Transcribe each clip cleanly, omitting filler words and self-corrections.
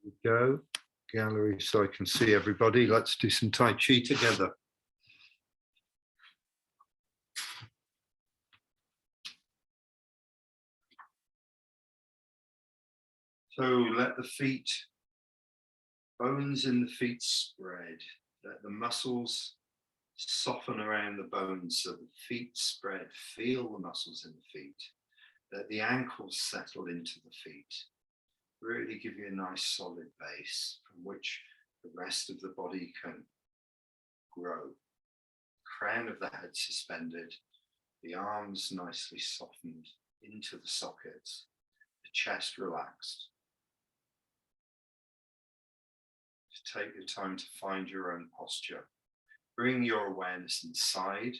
we go. Gallery so I can see everybody. Let's do some Tai Chi together. So let the feet, bones in the feet spread. Let the muscles soften around the bones so the feet spread. Feel the muscles in the feet. Let the ankles settle into the feet. Really give you a nice solid base from which the rest of the body can grow. Crown of the head suspended, the arms nicely softened into the sockets, the chest relaxed. Take your time to find your own posture. Bring your awareness inside,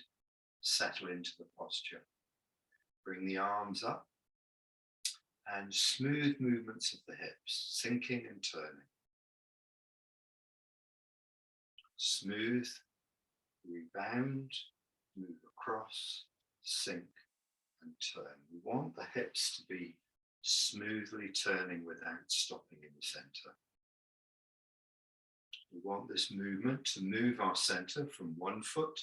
settle into the posture. Bring the arms up and smooth movements of the hips, sinking and turning. Smooth, rebound, move across, sink and turn. We want the hips to be smoothly turning without stopping in the center. We want this movement to move our center from one foot,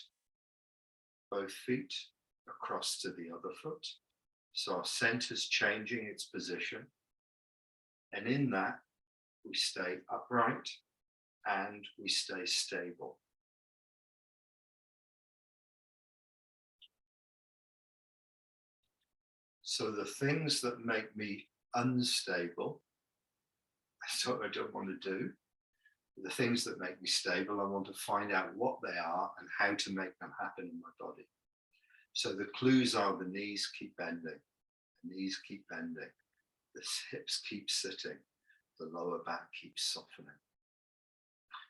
both feet, across to the other foot. So our center's changing its position. And in that, we stay upright and we stay stable. So the things that make me unstable, that's what I don't want to do. The things that make me stable, I want to find out what they are and how to make them happen in my body. So the clues are the knees keep bending, the knees keep bending, the hips keep sitting, the lower back keeps softening.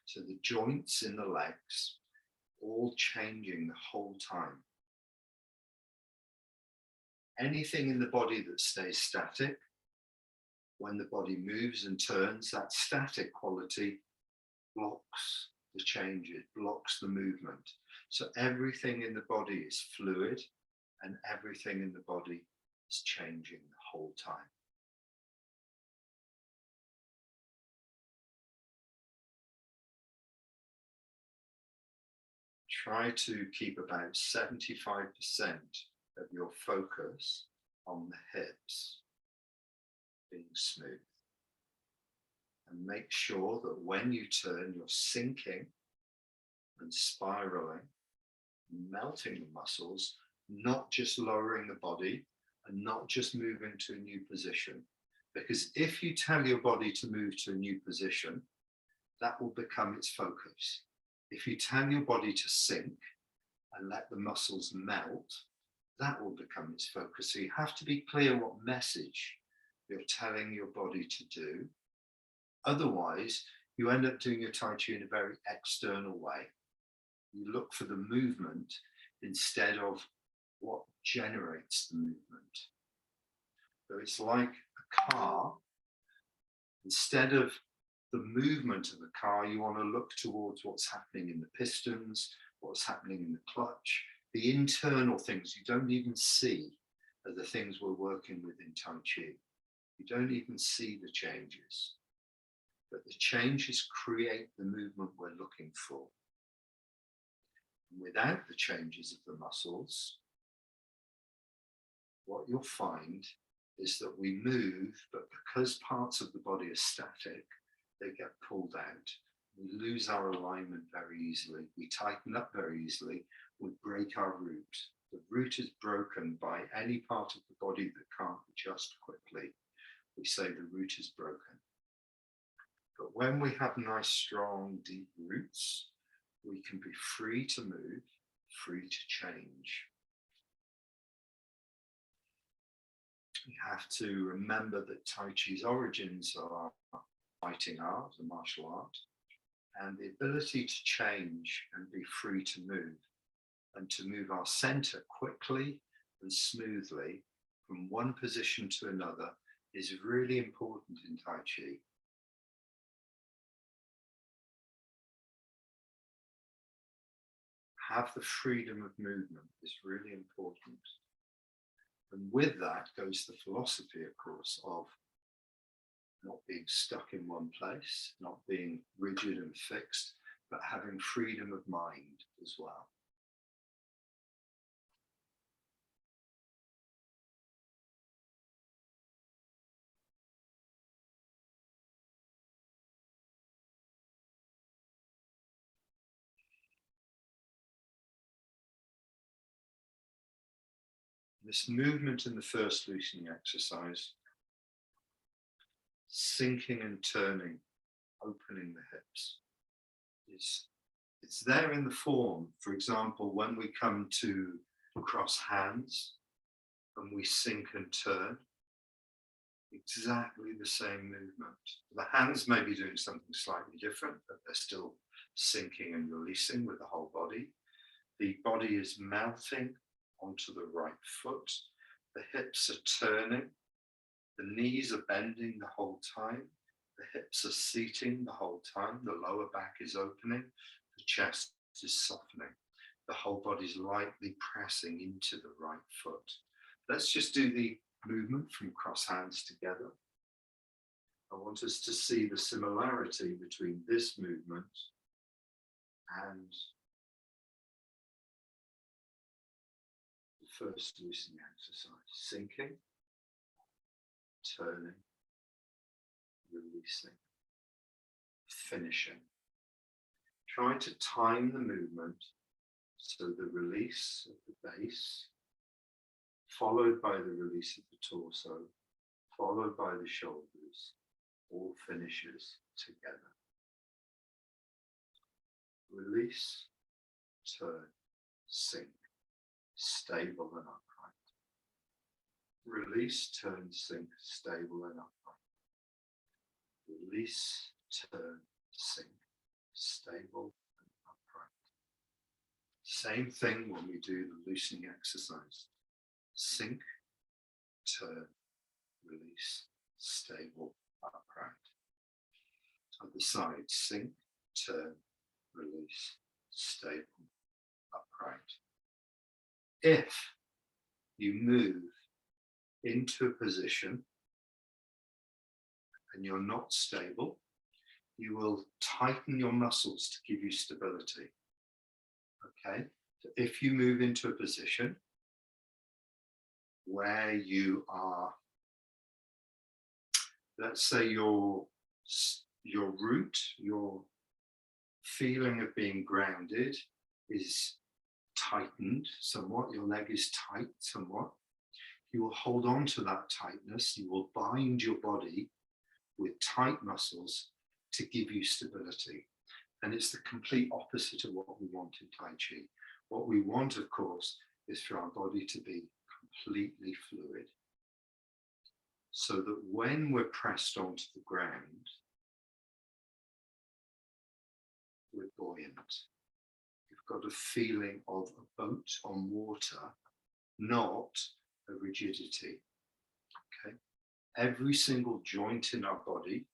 So the joints in the legs all changing the whole time. Anything in the body that stays static, when the body moves and turns, that static quality blocks the changes, blocks the movement. So everything in the body is fluid and everything in the body is changing the whole time. Try to keep about 75% of your focus on the hips being smooth. And make sure that when you turn, you're sinking and spiraling, melting the muscles, not just lowering the body and not just moving to a new position. Because if you tell your body to move to a new position, that will become its focus. If you tell your body to sink and let the muscles melt, that will become its focus. So you have to be clear what message you're telling your body to do. Otherwise, you end up doing your Tai Chi in a very external way. You look for the movement instead of what generates the movement. So it's like a car. Instead of the movement of the car, you want to look towards what's happening in the pistons, what's happening in the clutch, the internal things you don't even see are the things we're working with in Tai Chi. You don't even see the changes. But the changes create the movement we're looking for. And without the changes of the muscles, what you'll find is that we move, but because parts of the body are static, they get pulled out. We lose our alignment very easily. We tighten up very easily. We break our root. The root is broken by any part of the body that can't adjust quickly. We say the root is broken. But when we have nice, strong, deep roots, we can be free to move, free to change. We have to remember that Tai Chi's origins are fighting art, a martial art, and the ability to change and be free to move, and to move our center quickly and smoothly from one position to another is really important in Tai Chi. Have the freedom of movement is really important. And with that goes the philosophy, of course, of not being stuck in one place, not being rigid and fixed, but having freedom of mind as well. This movement in the first loosening exercise, sinking and turning, opening the hips, it's there in the form. For example, when we come to cross hands and we sink and turn, exactly the same movement. The hands may be doing something slightly different, but they're still sinking and releasing with the whole body. The body is melting onto the right foot. The hips are turning. The knees are bending the whole time. The hips are seating the whole time. The lower back is opening. The chest is softening. The whole body's lightly pressing into the right foot. Let's just do the movement from cross hands together. I want us to see the similarity between this movement and the first loosening exercise. Sinking, turning, releasing, finishing. Try to time the movement so the release of the base, followed by the release of the torso, followed by the shoulders, all finishes together. Release, turn, sink, stable and upright. Release, turn, sink, stable and upright. Release, turn, sink, stable and upright. Same thing when we do the loosening exercise. Sink, turn, release, stable, upright. Other side, sink, turn, release, stable, upright. If you move into a position and you're not stable, you will tighten your muscles to give you stability. Okay, so if you move into a position where you are, let's say your root, your feeling of being grounded is tightened somewhat, your leg is tight somewhat, you will hold on to that tightness, you will bind your body with tight muscles to give you stability. And it's the complete opposite of what we want in Tai Chi. What we want, of course, is for our body to be completely fluid, so that when we're pressed onto the ground, we're buoyant. You've got a feeling of a boat on water, not a rigidity. Okay. Every single joint in our body,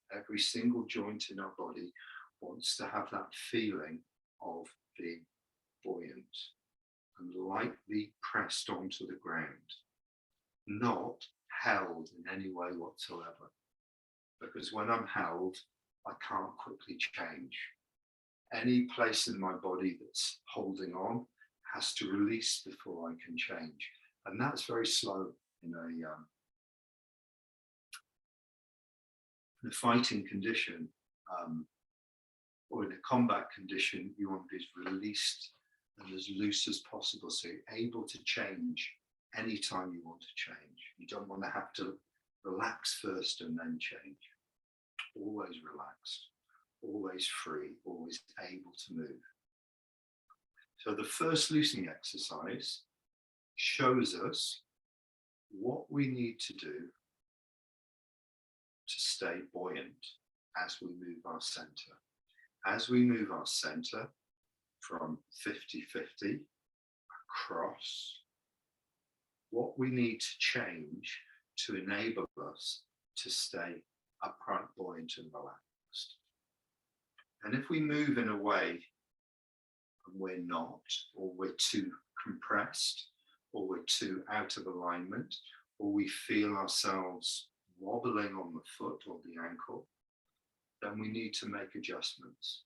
wants to have that feeling of being buoyant and lightly pressed onto the ground, not held in any way whatsoever. Because when I'm held, I can't quickly change. Any place in my body that's holding on has to release before I can change. And that's very slow in a fighting condition, or in a combat condition. You want to be as released and as loose as possible, so you're able to change anytime you want to change. You don't want to have to relax first and then change. Always relaxed, always free, always able to move. So the first loosening exercise shows us what we need to do to stay buoyant as we move our center. As we move our center from 50-50 across, what we need to change to enable us to stay upright, buoyant and relaxed. And if we move in a way and we're not, or we're too compressed, or we're too out of alignment, or we feel ourselves wobbling on the foot or the ankle, then we need to make adjustments.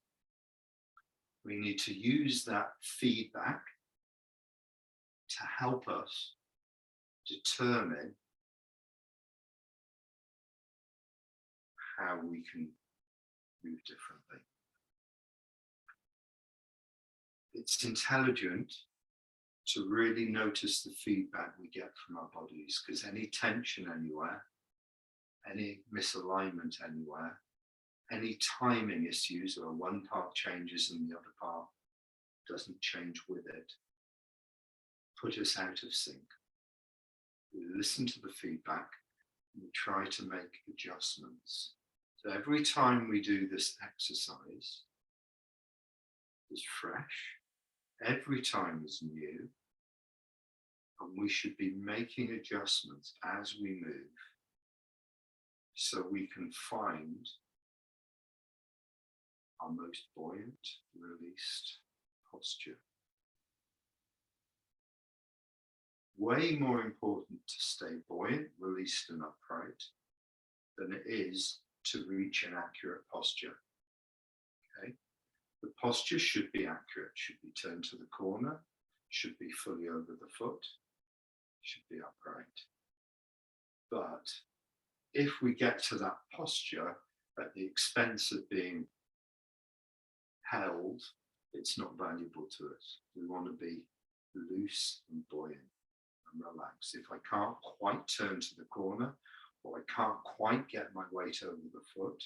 We need to use that feedback to help us determine how we can move differently. It's intelligent to really notice the feedback we get from our bodies, because any tension anywhere, any misalignment anywhere, any timing issues where one part changes and the other part doesn't change with it, put us out of sync. We listen to the feedback and we try to make adjustments. So every time we do this exercise is fresh, every time is new, and we should be making adjustments as we move so we can find our most buoyant, released posture. Way more important to stay buoyant, released and upright than it is to reach an accurate posture. Okay? The posture should be accurate, should be turned to the corner, should be fully over the foot, should be upright. But if we get to that posture at the expense of being held, it's not valuable to us. We want to be loose and buoyant and relaxed. If I can't quite turn to the corner, or I can't quite get my weight over the foot,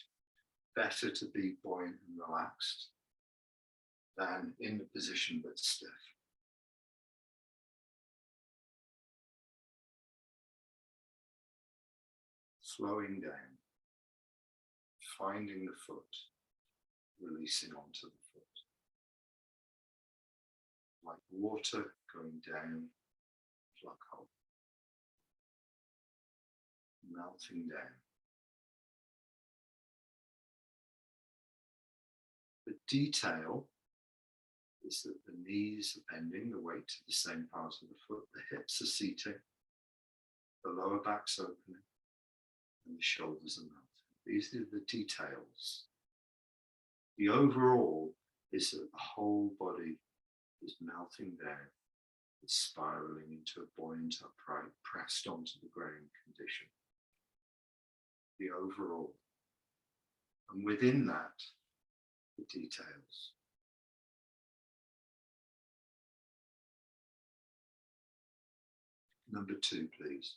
better to be buoyant and relaxed than in the position but stiff. Slowing down, finding the foot, releasing onto the foot. Like water going down a plug hole, melting down. The detail is that the knees are bending, the weight to the same part of the foot, the hips are seating, the lower back's opening, and the shoulders are melting. These are the details. The overall is that the whole body is melting down, it's spiraling into a buoyant, upright, pressed onto the ground condition. The overall. And within that, the details. Number 2, please.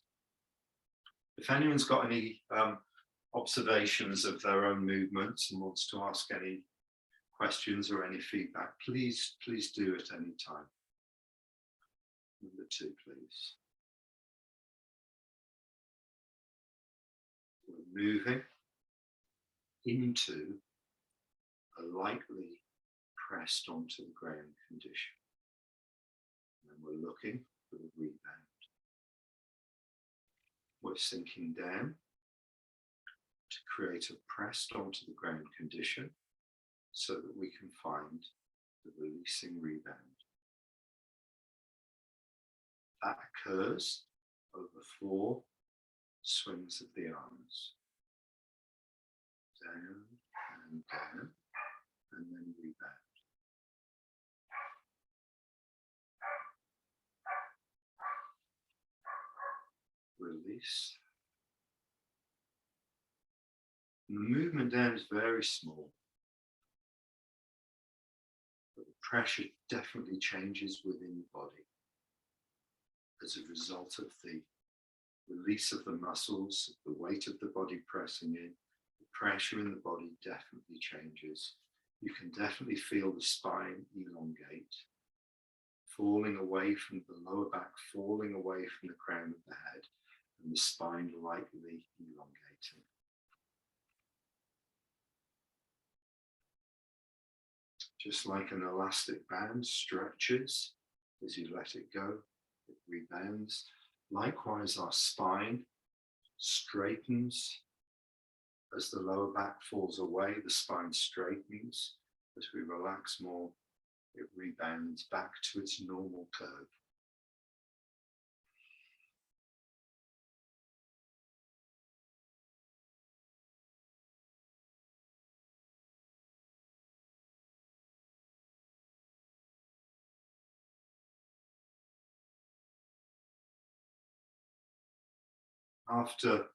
If anyone's got any observations of their own movements and wants to ask any questions or any feedback, please do at any time. Number 2, please. We're moving into a lightly pressed onto the ground condition. And we're looking for the rebound. We're sinking down to create a pressed onto the ground condition so that we can find the releasing rebound. That occurs over 4 swings of the arms. Down and down, and then rebound. Release. And the movement down is very small, but the pressure definitely changes within the body as a result of the release of the muscles, the weight of the body pressing in. The pressure in the body definitely changes. You can definitely feel the spine elongate, falling away from the lower back, falling away from the crown of the head, and the spine lightly elongating. Just like an elastic band stretches as you let it go, it rebounds. Likewise, our spine straightens as the lower back falls away, the spine straightens. As we relax more, it rebounds back to its normal curve. after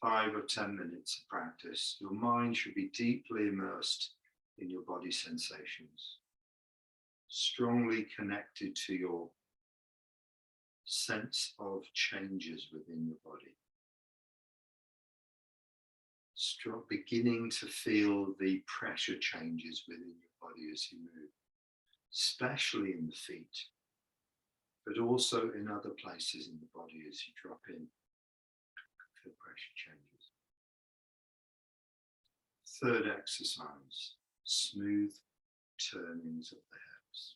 5 or 10 minutes of practice, your mind should be deeply immersed in your body sensations, strongly connected to your sense of changes within your body. Beginning to feel the pressure changes within your body as you move, especially in the feet, but also in other places in the body as you drop in. Feel pressure changes. Third exercise, smooth turnings of the hips.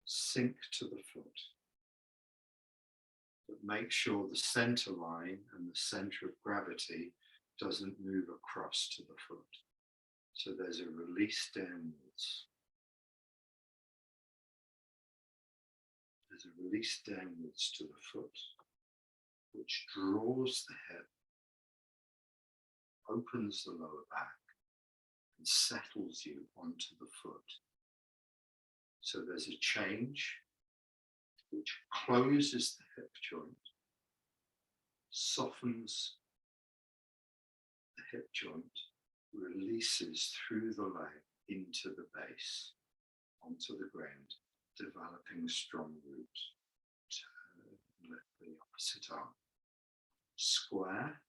Sink to the foot, but make sure the center line and the center of gravity doesn't move across to the foot. So there's a release downwards. There's a release downwards to the foot, which draws the hip, opens the lower back, and settles you onto the foot. So there's a change which closes the hip joint, softens the hip joint, releases through the leg into the base, onto the ground, developing strong roots. Turn and lift the opposite arm. Square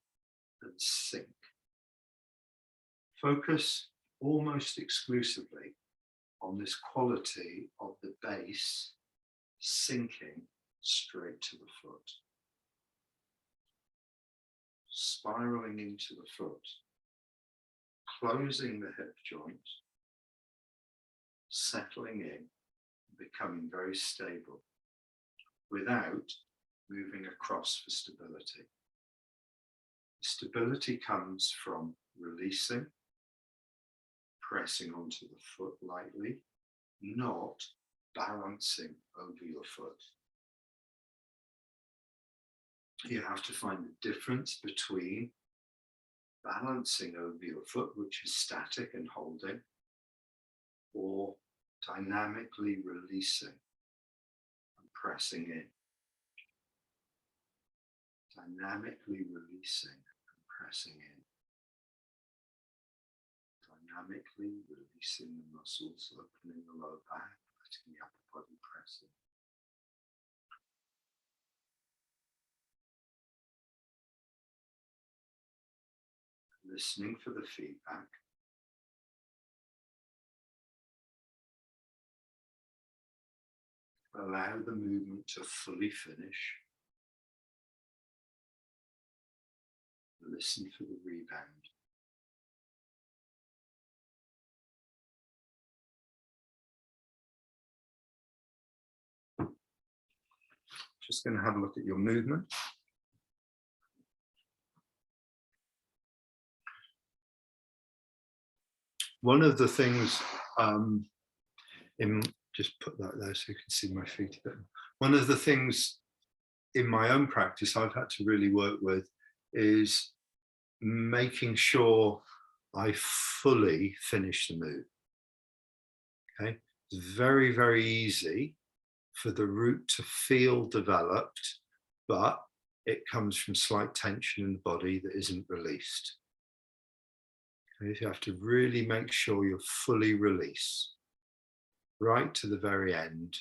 and sink. Focus almost exclusively on this quality of the base sinking straight to the foot, spiraling into the foot, closing the hip joint, settling in, becoming very stable without moving across for stability. Stability comes from releasing, pressing onto the foot lightly, not balancing over your foot. You have to find the difference between balancing over your foot, which is static and holding, or dynamically releasing and pressing in. Dynamically releasing and pressing in. Dynamically releasing the muscles, opening the lower back, letting the upper body press in. Listening for the feedback. Allow the movement to fully finish. Listen for the rebound. Just going to have a look at your movement. One of the things, just put that there so you can see my feet a bit. One of the things in my own practice I've had to really work with is making sure I fully finish the move. Okay, it's very, very easy for the root to feel developed, but it comes from slight tension in the body that isn't released. Okay, so you have to really make sure you're fully released, right to the very end.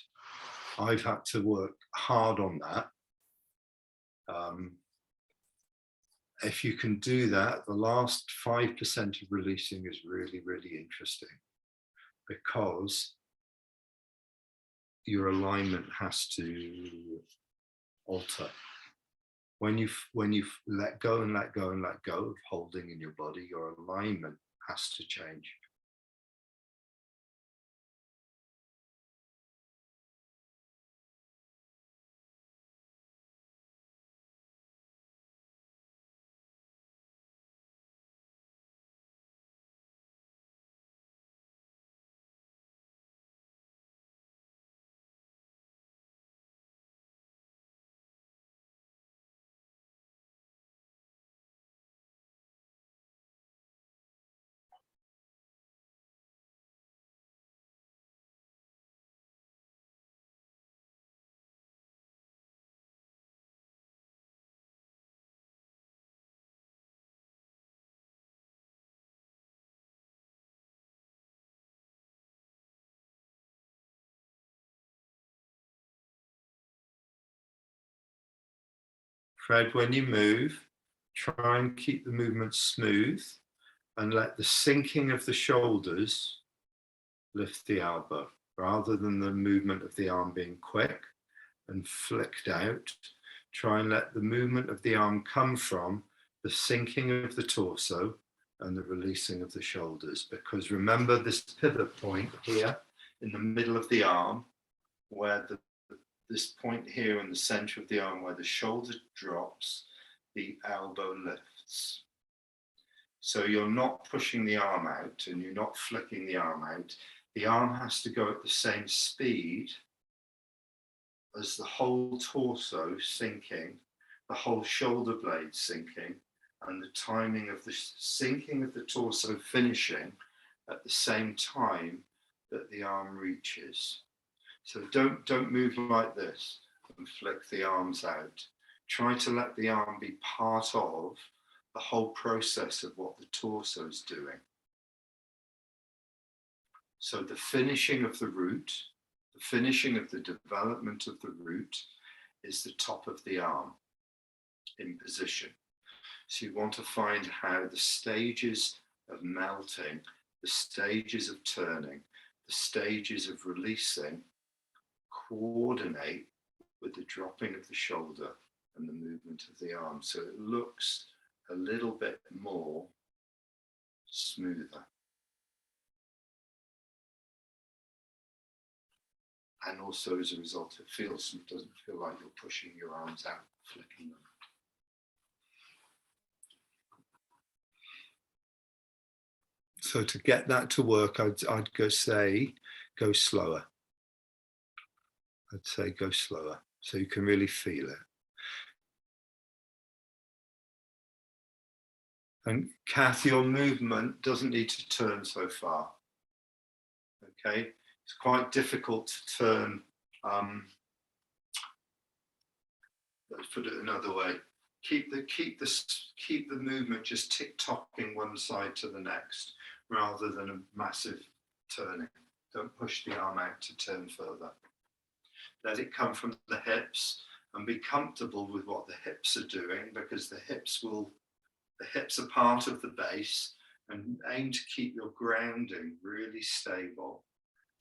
I've had to work hard on that. If you can do that, the last 5% of releasing is really, really interesting, because your alignment has to alter. When you let go and let go and let go of holding in your body, your alignment has to change. Fred, when you move, try and keep the movement smooth and let the sinking of the shoulders lift the elbow, rather than the movement of the arm being quick and flicked out. Try and let the movement of the arm come from the sinking of the torso and the releasing of the shoulders. Because remember this pivot point here in the middle of the arm, where this point here in the center of the arm, where the shoulder drops, the elbow lifts. So you're not pushing the arm out and you're not flicking the arm out. The arm has to go at the same speed as the whole torso sinking, the whole shoulder blade sinking, and the timing of the sinking of the torso finishing at the same time that the arm reaches. So don't move like this and flick the arms out. Try to let the arm be part of the whole process of what the torso is doing. So the finishing of the root, the finishing of the development of the root is the top of the arm in position. So you want to find how the stages of melting, the stages of turning, the stages of releasing coordinate with the dropping of the shoulder and the movement of the arm. So it looks a little bit more smoother. And also as a result, it doesn't feel like you're pushing your arms out, flicking them. So to get that to work, I'd go slower. I'd say go slower, so you can really feel it. And Kath, your movement doesn't need to turn so far. Okay, it's quite difficult to turn. Let's put it another way. Keep the movement just tick-tocking one side to the next, rather than a massive turning. Don't push the arm out to turn further. Let it come from the hips and be comfortable with what the hips are doing, because the hips are part of the base, and aim to keep your grounding really stable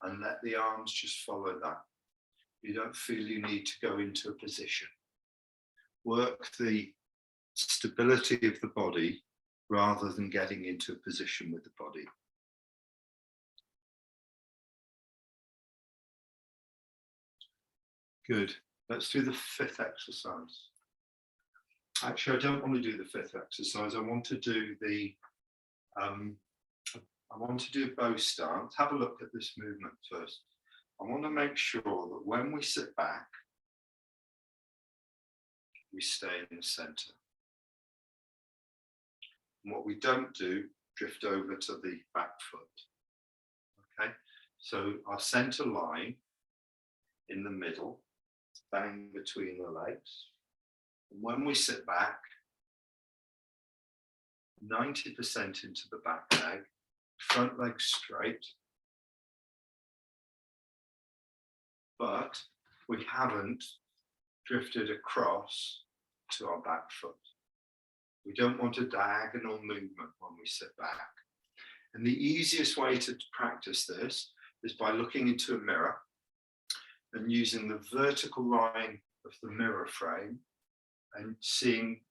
and let the arms just follow that. You don't feel you need to go into a position. Work the stability of the body rather than getting into a position with the body. Good. Let's do the fifth exercise. Actually, I don't want to do the fifth exercise. I want to do the bow stance. Have a look at this movement first. I want to make sure that when we sit back, we stay in the center. And what we don't do, drift over to the back foot. Okay, so our center line in the middle, bang between the legs. And when we sit back, 90% into the back leg, front leg straight, but we haven't drifted across to our back foot. We don't want a diagonal movement when we sit back. And the easiest way to practice this is by looking into a mirror and using the vertical line of the mirror frame and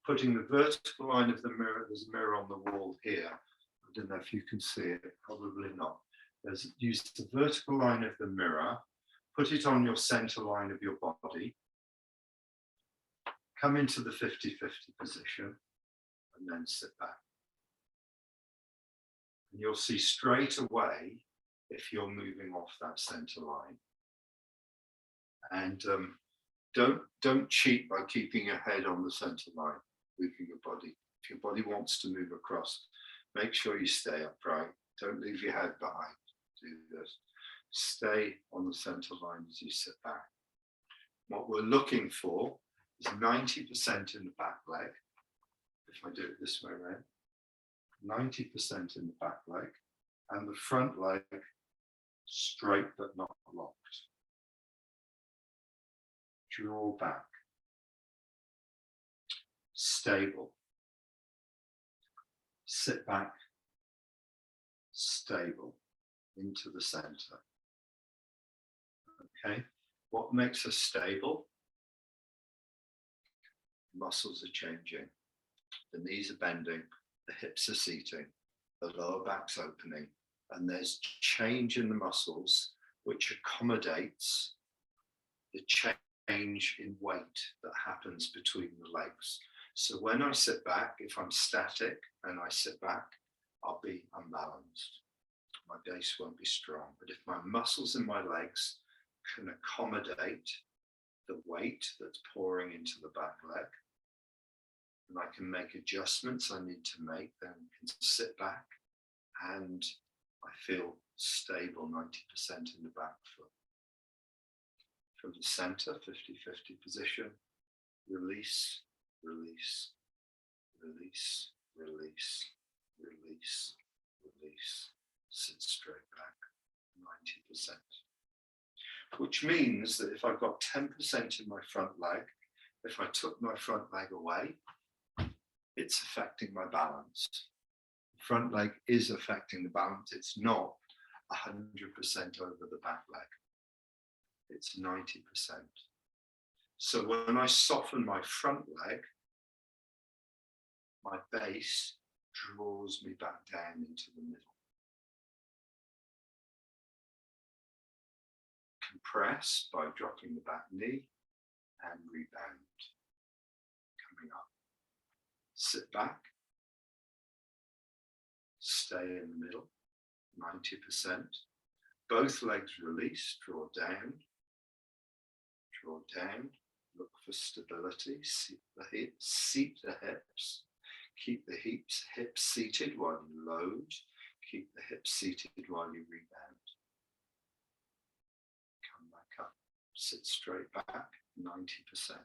putting the vertical line of the mirror, there's a mirror on the wall here. I don't know if you can see it, probably not. Use the vertical line of the mirror, put it on your center line of your body, come into the 50-50 position, and then sit back. And you'll see straight away if you're moving off that center line. And don't cheat by keeping your head on the center line, moving your body. If your body wants to move across, make sure you stay upright. Don't leave your head behind. Do this. Stay on the center line as you sit back. What we're looking for is 90% in the back leg. If I do it this way around, 90% in the back leg, and the front leg straight but not locked. Draw back. stable. Sit back, stable, into the center. Okay, what makes us stable? Muscles are changing, the knees are bending, the hips are seating, the lower back's opening, and there's change in the muscles which accommodates the change in weight that happens between the legs. So when I sit back, if I'm static and I sit back, I'll be unbalanced. My base won't be strong. But if my muscles in my legs can accommodate the weight that's pouring into the back leg, and I can make adjustments I need to make, then I can sit back and I feel stable 90% in the back foot. From the center, 50-50 position, release, release, release, release, release, release, sit straight back, 90%. Which means that if I've got 10% in my front leg, if I took my front leg away, it's affecting my balance. The front leg is affecting the balance. It's not 100% over the back leg. It's 90%. So when I soften my front leg, my base draws me back down into the middle. Compress by dropping the back knee and rebound. Coming up. Sit back. Stay in the middle, 90%. Both legs release, draw down. Draw down. Look for stability. Seat the hips. Keep the hips seated while you load. Keep the hips seated while you rebound. Come back up. Sit straight back, 90%.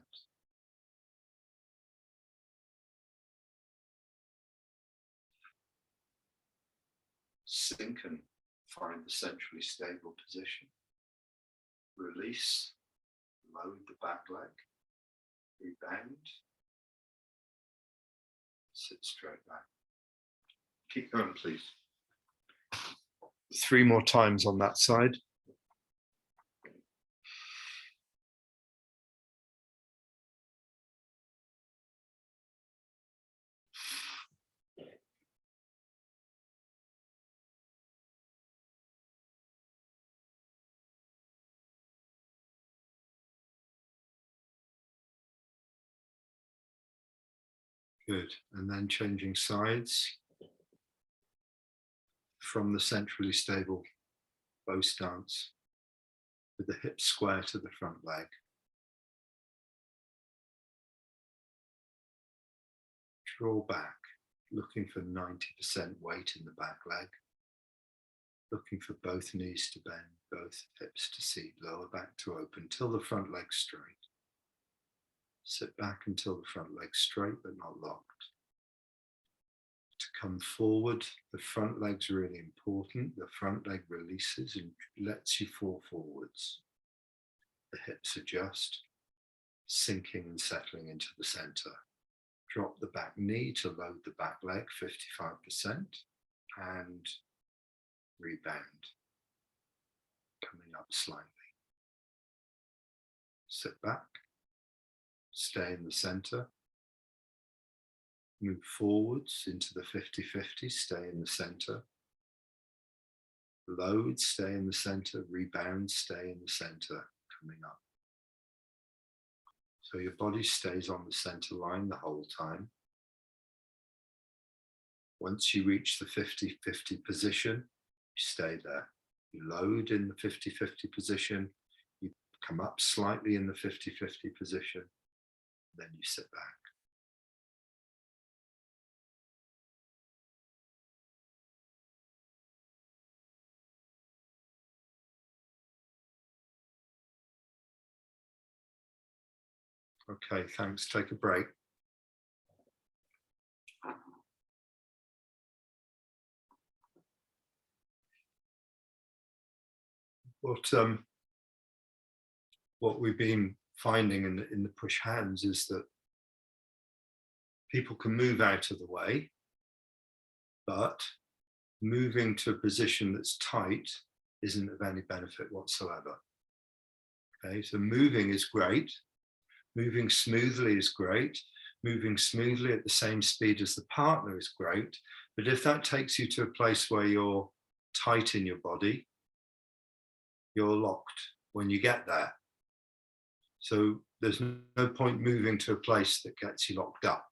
Sink and find the centrally stable position. Release, load the back leg, rebound, sit straight back. Keep going, please. 3 more times on that side. Good, and then changing sides from the centrally stable bow stance with the hips square to the front leg. Draw back, looking for 90% weight in the back leg, looking for both knees to bend, both hips to seat, lower back to open till the front leg's straight. Sit back until the front leg's straight but not locked. To come forward, the front leg's really important. The front leg releases and lets you fall forwards. The hips adjust, sinking and settling into the center. Drop the back knee to load the back leg, 55%, and rebound. Coming up slightly. Sit back, stay in the center. Move forwards into the 50-50, stay in the center. Load, stay in the center. Rebound, stay in the center, coming up. So your body stays on the center line the whole time. Once you reach the 50-50 position, you stay there. You load in the 50-50 position, you come up slightly in the 50-50 position, then you sit back. Okay, thanks. Take a break. What we've been finding in the push hands is that People can move out of the way, but moving to a position that's tight isn't of any benefit whatsoever. Okay, so moving is great. Moving smoothly is great. Moving smoothly at the same speed as the partner is great. But if that takes you to a place where you're tight in your body, you're locked when you get there. So there's no point moving to a place that gets you locked up.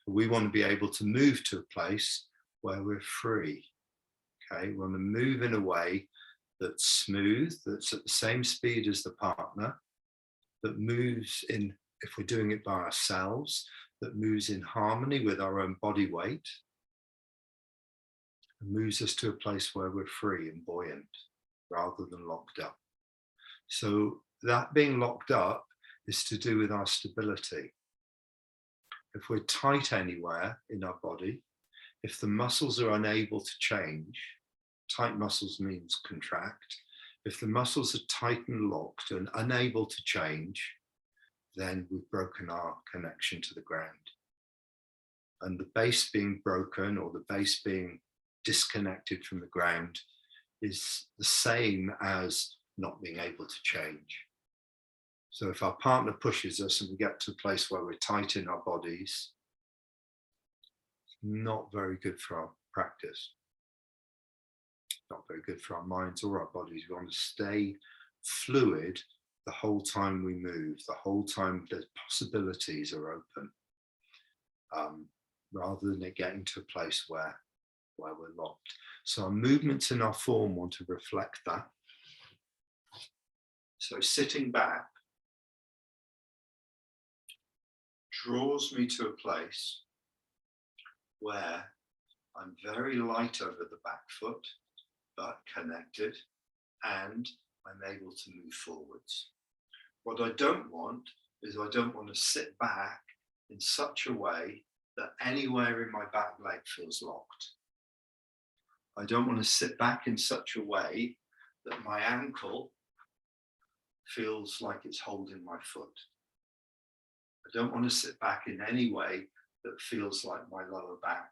We want to be able to move to a place where we're free. Okay, we want to move in a way that's smooth, that's at the same speed as the partner, that moves in, if we're doing it by ourselves, that moves in harmony with our own body weight, and moves us to a place where we're free and buoyant rather than locked up. So that being locked up is to do with our stability. If we're tight anywhere in our body, if the muscles are unable to change, tight muscles means contract. If the muscles are tight and locked and unable to change, then we've broken our connection to the ground. And the base being broken or the base being disconnected from the ground is the same as not being able to change. So if our partner pushes us and we get to a place where we're tight in our bodies, it's not very good for our practice. Not very good for our minds or our bodies. We want to stay fluid the whole time we move, the whole time the possibilities are open, rather than it getting to a place where we're locked. So our movements in our form want to reflect that. So sitting back draws me to a place where I'm very light over the back foot, but connected, and I'm able to move forwards. What I don't want is I don't want to sit back in such a way that anywhere in my back leg feels locked. I don't want to sit back in such a way that my ankle feels like it's holding my foot. I don't want to sit back in any way that feels like my lower back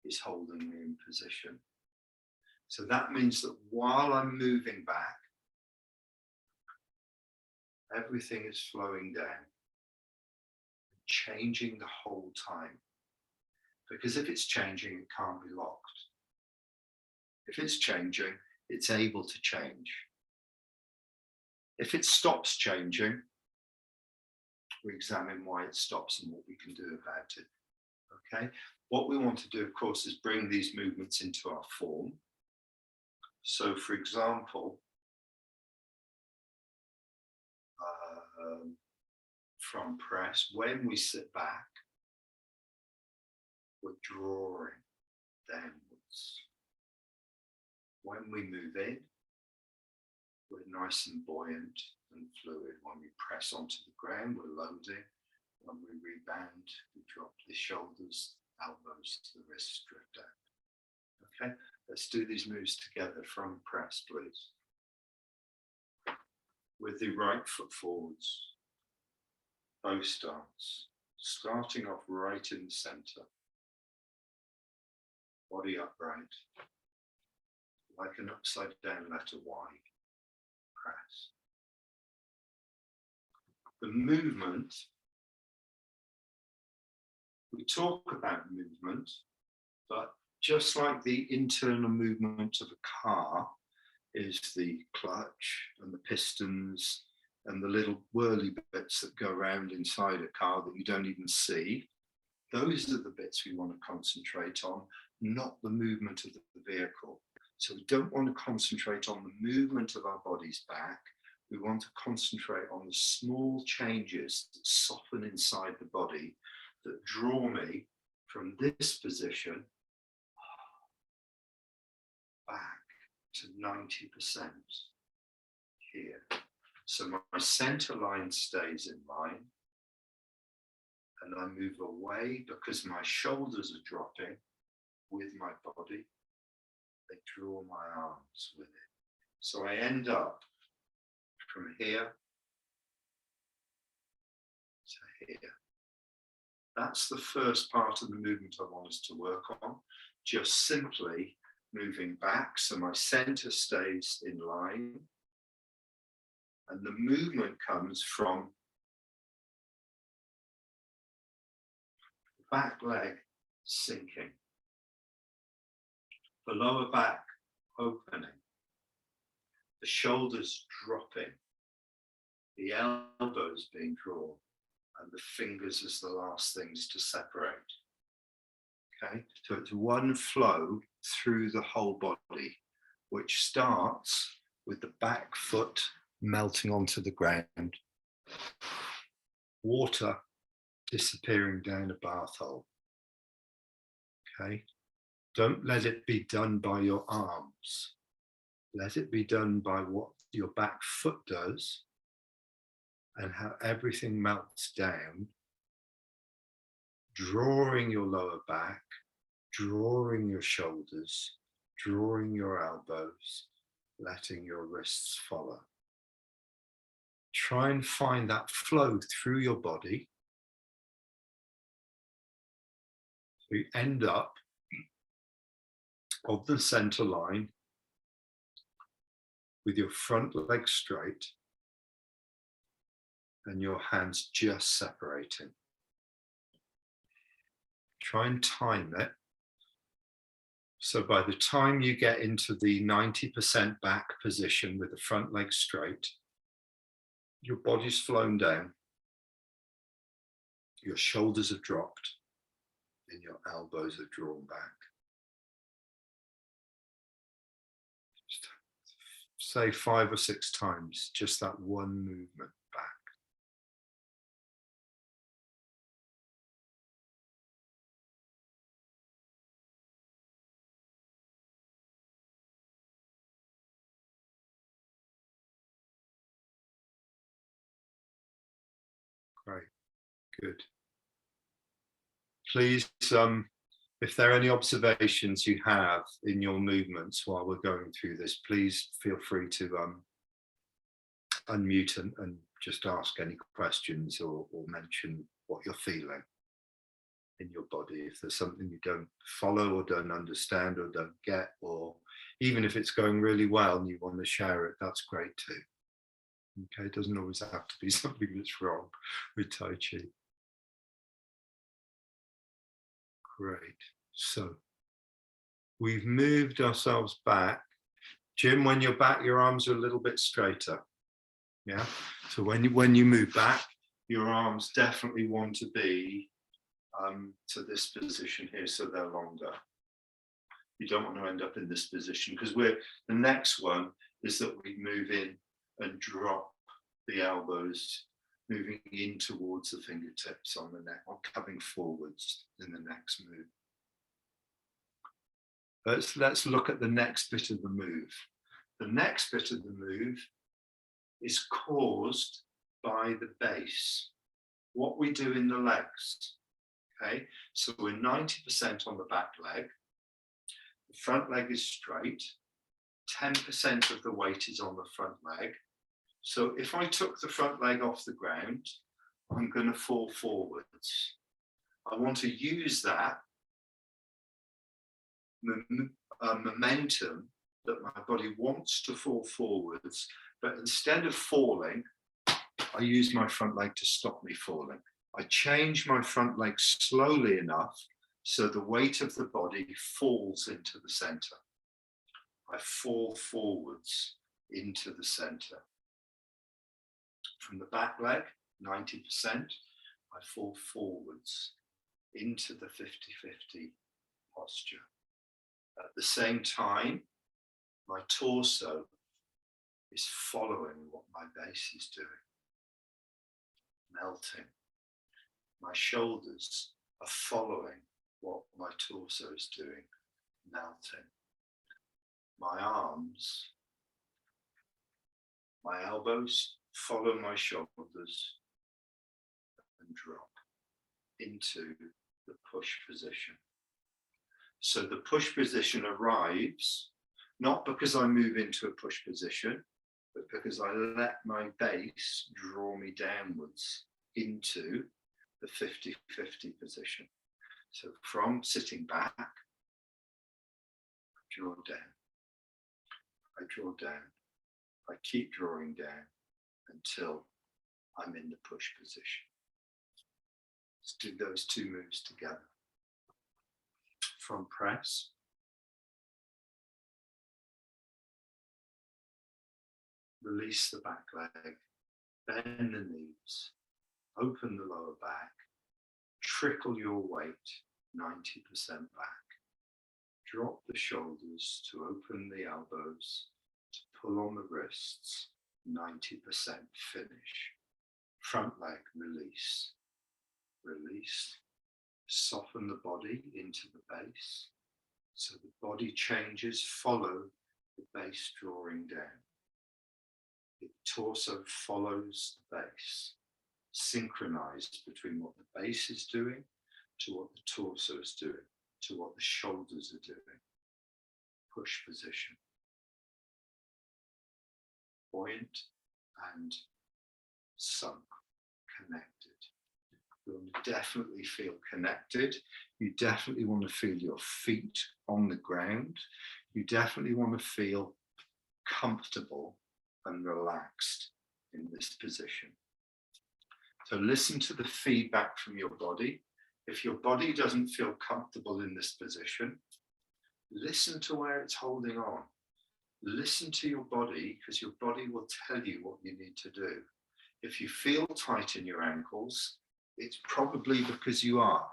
is holding me in position. So that means that while I'm moving back, everything is flowing down, changing the whole time. Because if it's changing, it can't be locked. If it's changing, it's able to change. If it stops changing, we examine why it stops and what we can do about it. Okay? What we want to do, of course, is bring these movements into our form. So, for example, from press, when we sit back, we're drawing downwards. When we move in, we're nice and buoyant and fluid. When we press onto the ground, we're loading. When we rebound, we drop the shoulders, elbows, the wrists drift out. Okay, let's do these moves together from press, please. With the right foot forwards, bow stance, starting off right in the center. Body upright, like an upside down letter Y. Press. The movement, we talk about movement, but just like the internal movement of a car is the clutch and the pistons and the little whirly bits that go around inside a car that you don't even see, those are the bits we want to concentrate on, not the movement of the vehicle. So we don't want to concentrate on the movement of our bodies back. We want to concentrate on the small changes that soften inside the body that draw me from this position back to 90% here. So my center line stays in line and I move away because my shoulders are dropping with my body. They draw my arms with it. So I end up from here to here. That's the first part of the movement I want us to work on. Just simply moving back so my center stays in line. And the movement comes from the back leg sinking, the lower back opening, the shoulders dropping, the elbows being drawn, and the fingers as the last things to separate. Okay, so it's one flow through the whole body, which starts with the back foot melting onto the ground, water disappearing down a bath hole. Okay, don't let it be done by your arms. Let it be done by what your back foot does and how everything melts down, drawing your lower back, drawing your shoulders, drawing your elbows, letting your wrists follow. Try and find that flow through your body. So you end up of the center line with your front leg straight and your hands just separating. Try and time it. So by the time you get into the 90% back position with the front leg straight, your body's flown down, your shoulders have dropped, and your elbows are drawn back. Just say 5 or 6 times, just that one movement back. Great, good. Please, if there are any observations you have in your movements while we're going through this, please feel free to unmute and just ask any questions or mention what you're feeling in your body. If there's something you don't follow or don't understand or don't get, or even if it's going really well and you want to share it, that's great too. Okay, it doesn't always have to be something that's wrong with Tai Chi. Great. So we've moved ourselves back. Jim, when you're back, your arms are a little bit straighter. Yeah. So when you move back, your arms definitely want to be to this position here, so they're longer. You don't want to end up in this position because the next one is that we move in and drop the elbows, moving in towards the fingertips on the neck, or coming forwards in the next move. Let's look at the next bit of the move. The next bit of the move is caused by the base, what we do in the legs. Okay, so we're 90% on the back leg. The front leg is straight. 10% of the weight is on the front leg. So if I took the front leg off the ground, I'm going to fall forwards. I want to use that momentum that my body wants to fall forwards, but instead of falling, I use my front leg to stop me falling. I change my front leg slowly enough so the weight of the body falls into the center. I fall forwards into the center. From the back leg, 90%, I fall forwards into the 50-50 posture. At the same time, my torso is following what my base is doing, melting. My shoulders are following what my torso is doing, melting. My arms, my elbows follow my shoulders and drop into the push position. So the push position arrives not because I move into a push position, but because I let my base draw me downwards into the 50-50 position. So from sitting back, I draw down, I draw down, I keep drawing down until I'm in the push position. Let's do those two moves together. From press, release the back leg, bend the knees, open the lower back, trickle your weight 90% back. Drop the shoulders to open the elbows, to pull on the wrists, 90% finish. Front leg, release, release. Soften the body into the base. So the body changes follow the base drawing down. The torso follows the base, synchronized between what the base is doing to what the torso is doing, to what the shoulders are doing. Push position. Buoyant and sunk, connected. You want to definitely feel connected. You definitely want to feel your feet on the ground. You definitely want to feel comfortable and relaxed in this position. So listen to the feedback from your body. If your body doesn't feel comfortable in this position, listen to where it's holding on. Listen to your body, because your body will tell you what you need to do. If you feel tight in your ankles, it's probably because you are.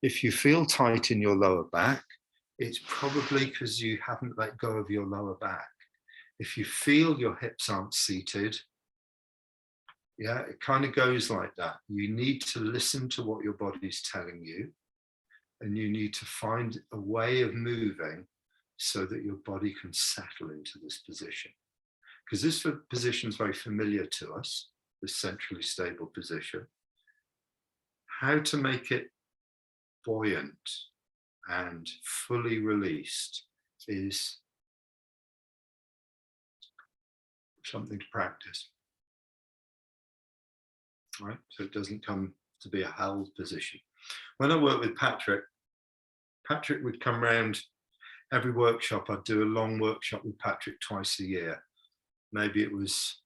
If you feel tight in your lower back, it's probably because you haven't let go of your lower back. If you feel your hips aren't seated, yeah, it kind of goes like that. You need to listen to what your body's telling you, and you need to find a way of moving so that your body can settle into this position. Because this position is very familiar to us, this centrally stable position. How to make it buoyant and fully released is something to practice, right? So it doesn't come to be a held position. When I worked with Patrick would come round every workshop. I'd do a long workshop with Patrick twice a year. Maybe it was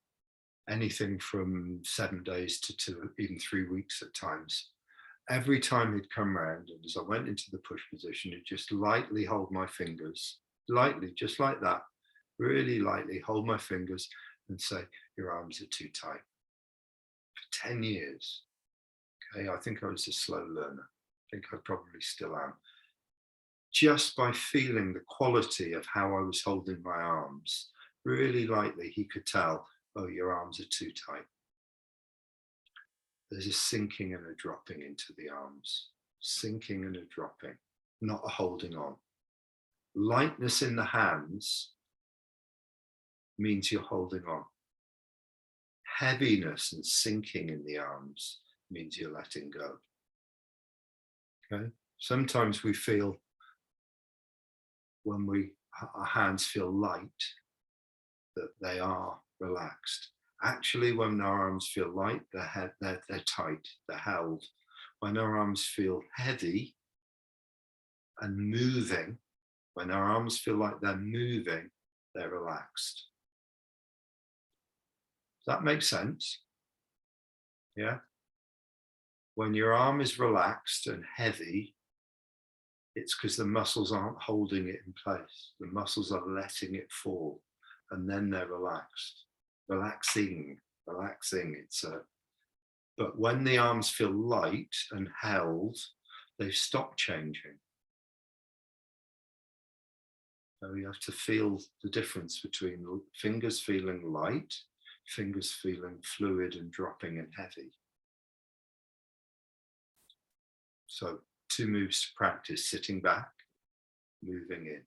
anything from 7 days to 2, even 3 weeks at times. Every time he'd come round, and as I went into the push position, he'd just lightly hold my fingers, lightly, just like that, really lightly hold my fingers and say, your arms are too tight. For 10 years, okay, I think I was a slow learner. I think I probably still am. Just by feeling the quality of how I was holding my arms, really lightly, he could tell, oh, your arms are too tight. There's a sinking and a dropping into the arms, sinking and a dropping, not a holding on. Lightness in the hands means you're holding on. Heaviness and sinking in the arms means you're letting go. Okay? Sometimes we feel, when our hands feel light, that they are relaxed. Actually, when our arms feel light, they're tight, they're held. When our arms feel heavy and moving, when our arms feel like they're moving, they're relaxed. Does that make sense? Yeah? When your arm is relaxed and heavy, it's because the muscles aren't holding it in place. The muscles are letting it fall, and then they're relaxed. Relaxing. But when the arms feel light and held, they stop changing. So you have to feel the difference between fingers feeling light, fingers feeling fluid and dropping and heavy. So 2 moves to practice: sitting back, moving in.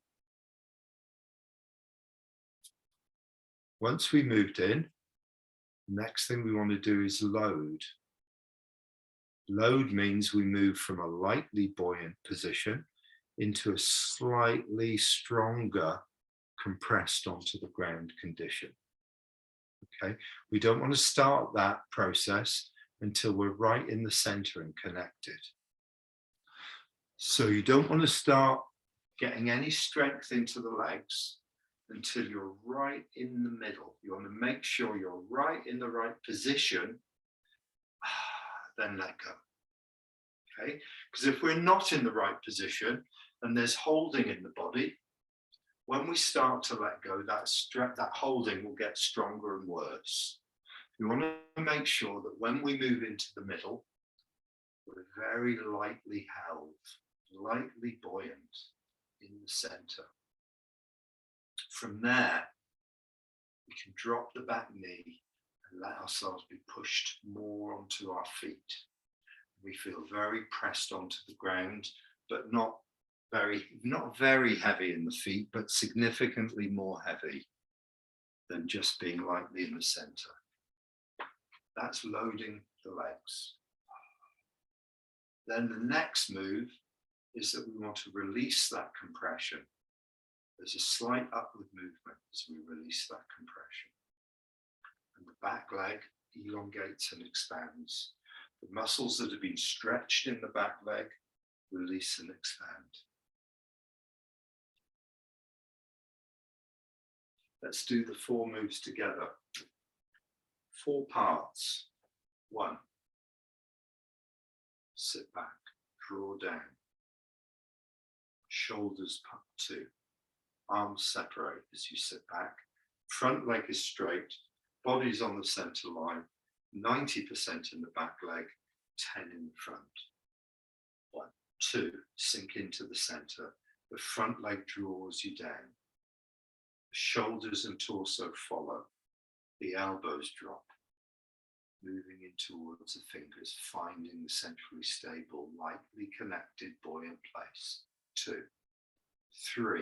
Once we moved in, next thing we want to do is load. Load means we move from a lightly buoyant position into a slightly stronger, compressed onto the ground condition. Okay, we don't want to start that process until we're right in the center and connected. So you don't want to start getting any strength into the legs until you're right in the middle. You want to make sure you're right in the right position, then let go. Okay? Because if we're not in the right position and there's holding in the body, when we start to let go, that holding will get stronger and worse. You want to make sure that when we move into the middle, we're very lightly held, lightly buoyant in the center. From there, we can drop the back knee and let ourselves be pushed more onto our feet. We feel very pressed onto the ground, but not very heavy in the feet, but significantly more heavy than just being lightly in the center. That's loading the legs. Then the next move is that we want to release that compression. There's a slight upward movement as we release that compression. And the back leg elongates and expands. The muscles that have been stretched in the back leg release and expand. Let's do the 4 moves together. 4 parts. 1. Sit back, draw down. Shoulders up. 2. Arms separate as you sit back. Front leg is straight. Body's on the center line. 90% in the back leg, 10 in the front. 1, 2. Sink into the center. The front leg draws you down. The shoulders and torso follow. The elbows drop. Moving in towards the fingers, finding the centrally stable, lightly connected, buoyant place. 2. 3.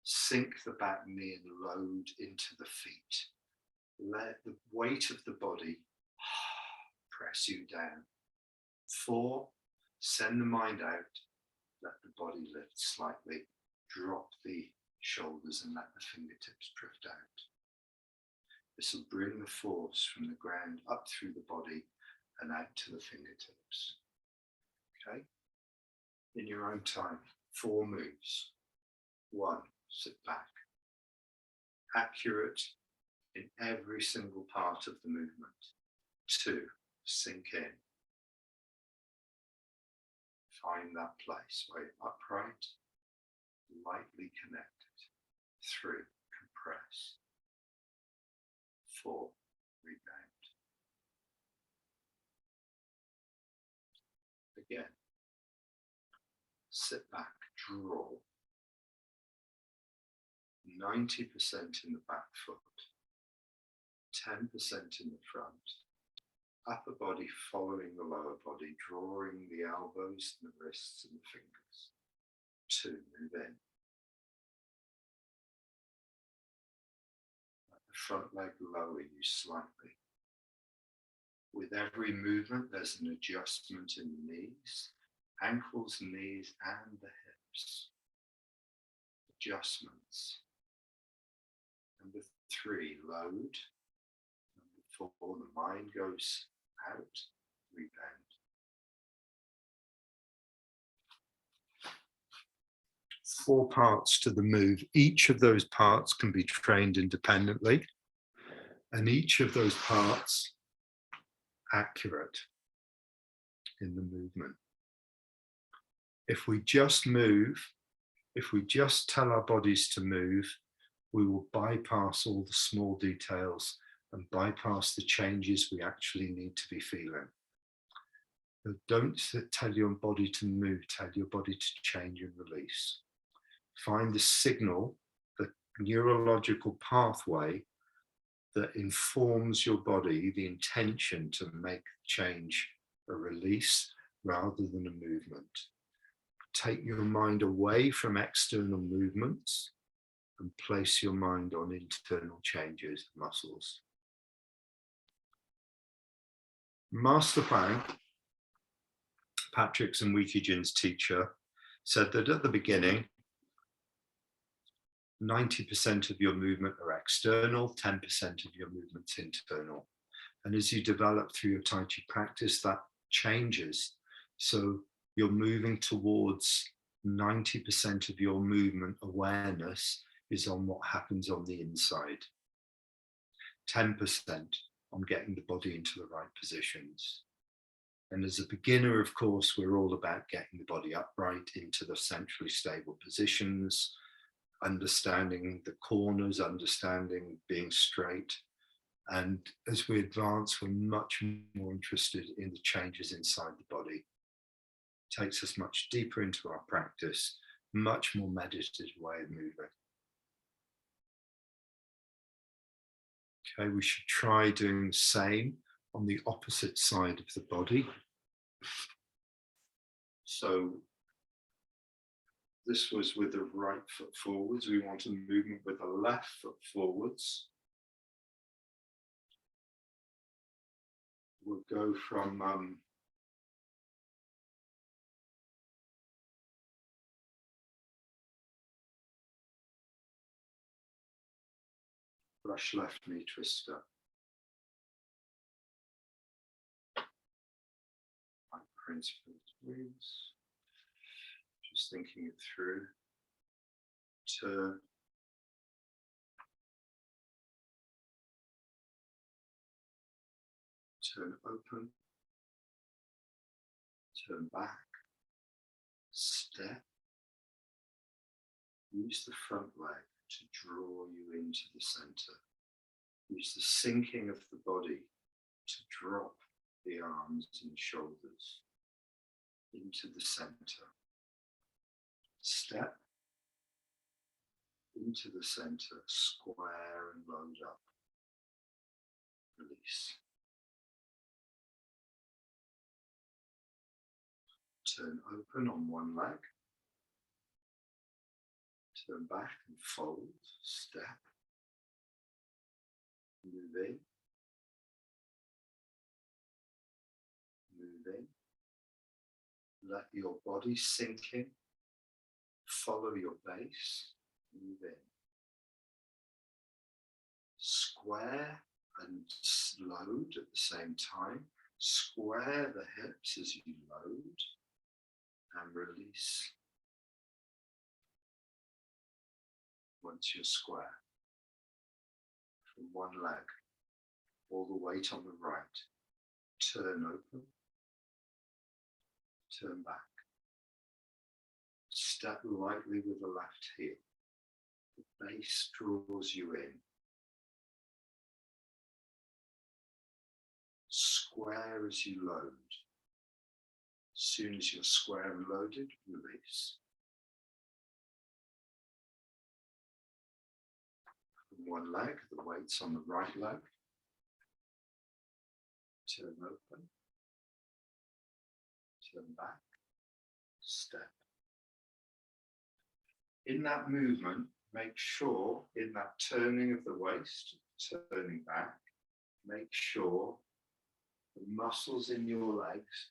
Sink the back knee and load into the feet. Let the weight of the body press you down. 4. Send the mind out. Let the body lift slightly. Drop the shoulders and let the fingertips drift out. This will bring the force from the ground up through the body and out to the fingertips. Okay? In your own time, 4 moves. 1, sit back. Accurate in every single part of the movement. 2, sink in. Find that place where you're upright, lightly connected. 3, compress. 4, rebound. Again, sit back, draw. 90% in the back foot, 10% in the front. Upper body following the lower body, drawing the elbows and the wrists and the fingers. 2, move in. Let the front leg lower you slightly. With every movement, there's an adjustment in the knees, ankles, knees, and the hips. Adjustments. Number 3, load. Number 4, the mind goes out, rebound. 4 parts to the move. Each of those parts can be trained independently, and each of those parts accurate in the movement. If we just move, if we just tell our bodies to move, we will bypass all the small details and bypass the changes we actually need to be feeling. But don't tell your body to move, tell your body to change and release. Find the signal, the neurological pathway that informs your body the intention to make change a release rather than a movement. Take your mind away from external movements and place your mind on internal changes, muscles. Master Huang, Patrick's and Wikijin's teacher, said that at the beginning, 90% of your movement are external, 10% of your movement's internal. And as you develop through your Taiji practice, that changes. So you're moving towards 90% of your movement awareness is on what happens on the inside. 10% on getting the body into the right positions. And as a beginner, of course, we're all about getting the body upright into the centrally stable positions, understanding the corners, understanding being straight. And as we advance, we're much more interested in the changes inside the body. It takes us much deeper into our practice, much more meditative way of moving. Okay, we should try doing the same on the opposite side of the body. So this was with the right foot forwards. We want a movement with the left foot forwards. We'll go from brush left knee twister. Principle wings. Just thinking it through. Turn. Turn open. Turn back. Step. Use the front leg to draw you into the center. Use the sinking of the body to drop the arms and shoulders into the center. Step into the center, square and load up. Release. Turn open on one leg. Turn back and fold. Step. Move in. Move in. Let your body sink in. Follow your base. Move in. Square and load at the same time. Square the hips as you load and release once you're square. From one leg, all the weight on the right. Turn open. Turn back. Step lightly with the left heel. The base draws you in. Square as you load. As soon as you're square and loaded, release. From one leg, the weight's on the right leg. Turn open. Turn back. Step. In that movement, make sure in that turning of the waist, turning back, make sure the muscles in your legs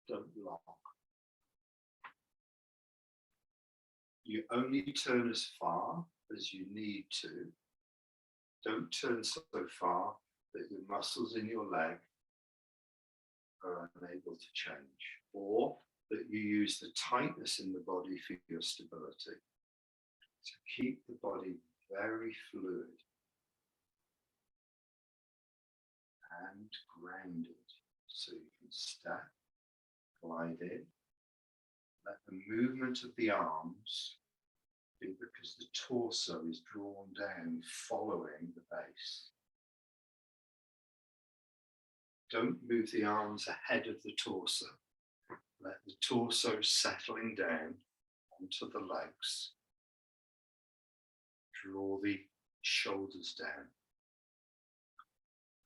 don't lock. You only turn as far as you need to. Don't turn so far that the muscles in your leg are unable to change, or that you use the tightness in the body for your stability. So keep the body very fluid and grounded. So you can step, glide in, let the movement of the arms be because the torso is drawn down following the base. Don't move the arms ahead of the torso. Let the torso settling down onto the legs. Draw the shoulders down.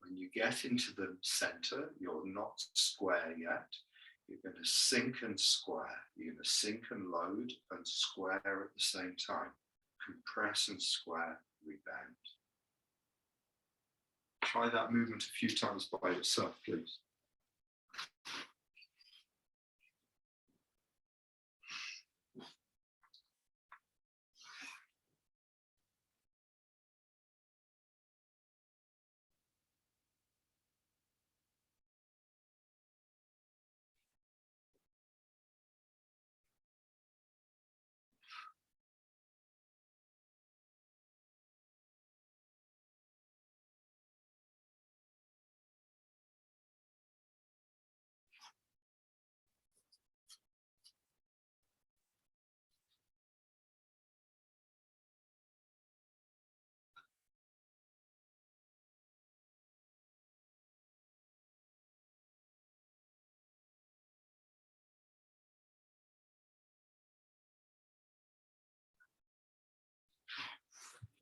When you get into the center, you're not square yet. You're going to sink and square. You're going to sink and load and square at the same time. Compress and square, rebound. Try that movement a few times by itself, please.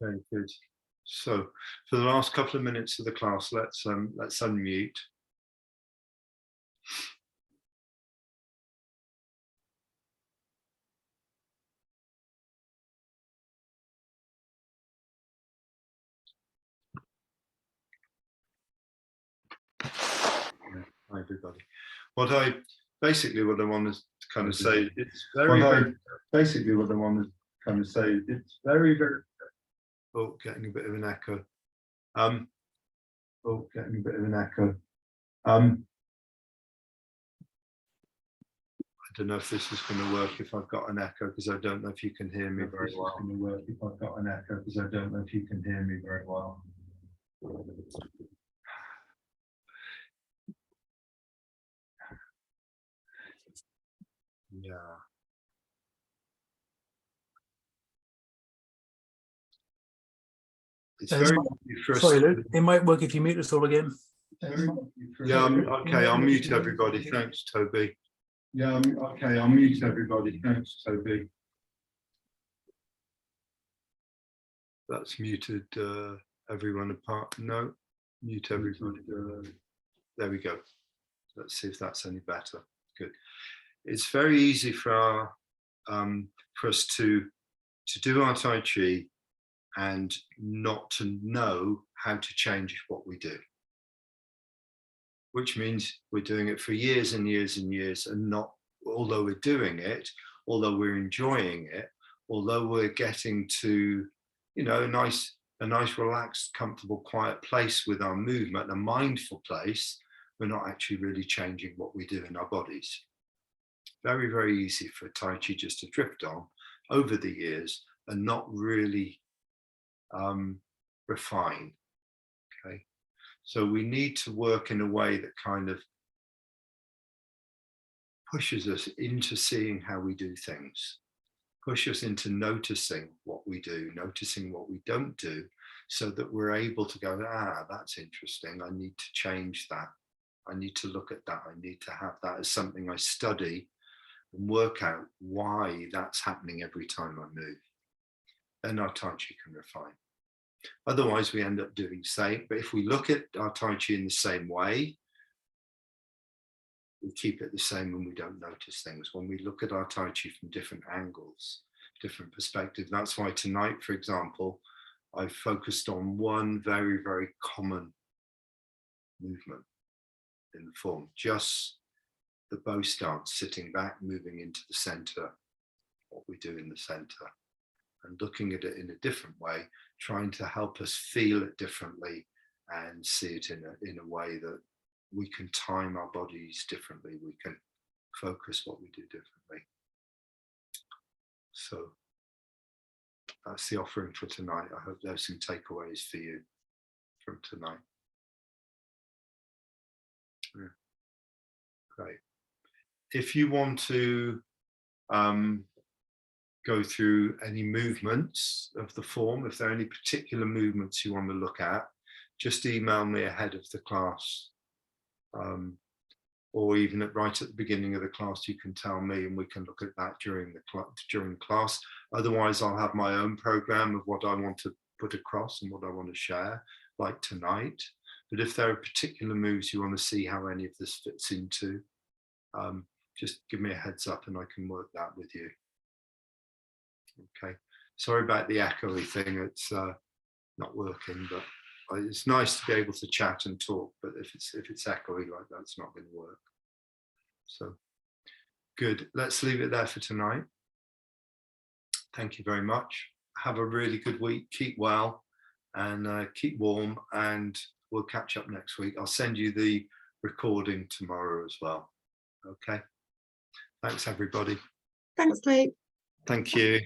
Okay, good. So for the last couple of minutes of the class, let's unmute. Hi everybody. What I want to kind of say, it's very very oh, getting a bit of an echo. I don't know if this is going to work if I've got an echo, because I don't know if you can hear me very well. Yeah. It's very sorry, Luke. It might work if you mute us all again. Yeah, okay, I'll mute everybody. Thanks, Toby. Yeah, okay, I'll mute everybody. Thanks, Toby. That's muted everyone apart. No, mute everybody. There we go. Let's see if that's any better. Good. It's very easy for us to do our Tai Chi and not to know how to change what we do, which means we're doing it for years and years and years, and not, although we're doing it, although we're enjoying it, although we're getting to, you know, a nice relaxed, comfortable, quiet place with our movement, a mindful place, we're not actually really changing what we do in our bodies. Very, very easy for Tai Chi just to drift on over the years and not really refine. Okay, so we need to work in a way that kind of pushes us into seeing how we do things, push us into noticing what we do, noticing what we don't do, so that we're able to go, ah, that's interesting, I need to change that, I need to look at that, I need to have that as something I study and work out why that's happening every time I move. Then our Tai Chi can refine. Otherwise we end up doing the same, but if we look at our Tai Chi in the same way, we keep it the same when we don't notice things. When we look at our Tai Chi from different angles, different perspectives. That's why tonight, for example, I focused on one very, very common movement in the form, just the bow stance, sitting back, moving into the center, what we do in the center, and looking at it in a different way, trying to help us feel it differently and see it in a way that we can time our bodies differently, we can focus what we do differently. So that's the offering for tonight. I hope there's some takeaways for you from tonight. Yeah. Great. If you want to go through any movements of the form, if there are any particular movements you want to look at, just email me ahead of the class. Or even right at the beginning of the class, you can tell me and we can look at that during class. Otherwise, I'll have my own program of what I want to put across and what I want to share, like tonight. But if there are particular moves you want to see how any of this fits into, just give me a heads up and I can work that with you. Okay, sorry about the echoey thing, it's not working, but it's nice to be able to chat and talk, but if it's echoey like that, it's not going to work. So good, let's leave it there for tonight. Thank you very much. Have a really good week, keep well and keep warm, and we'll catch up next week. I'll send you the recording tomorrow as well. Okay, thanks everybody. Thanks, Luke. Thank you.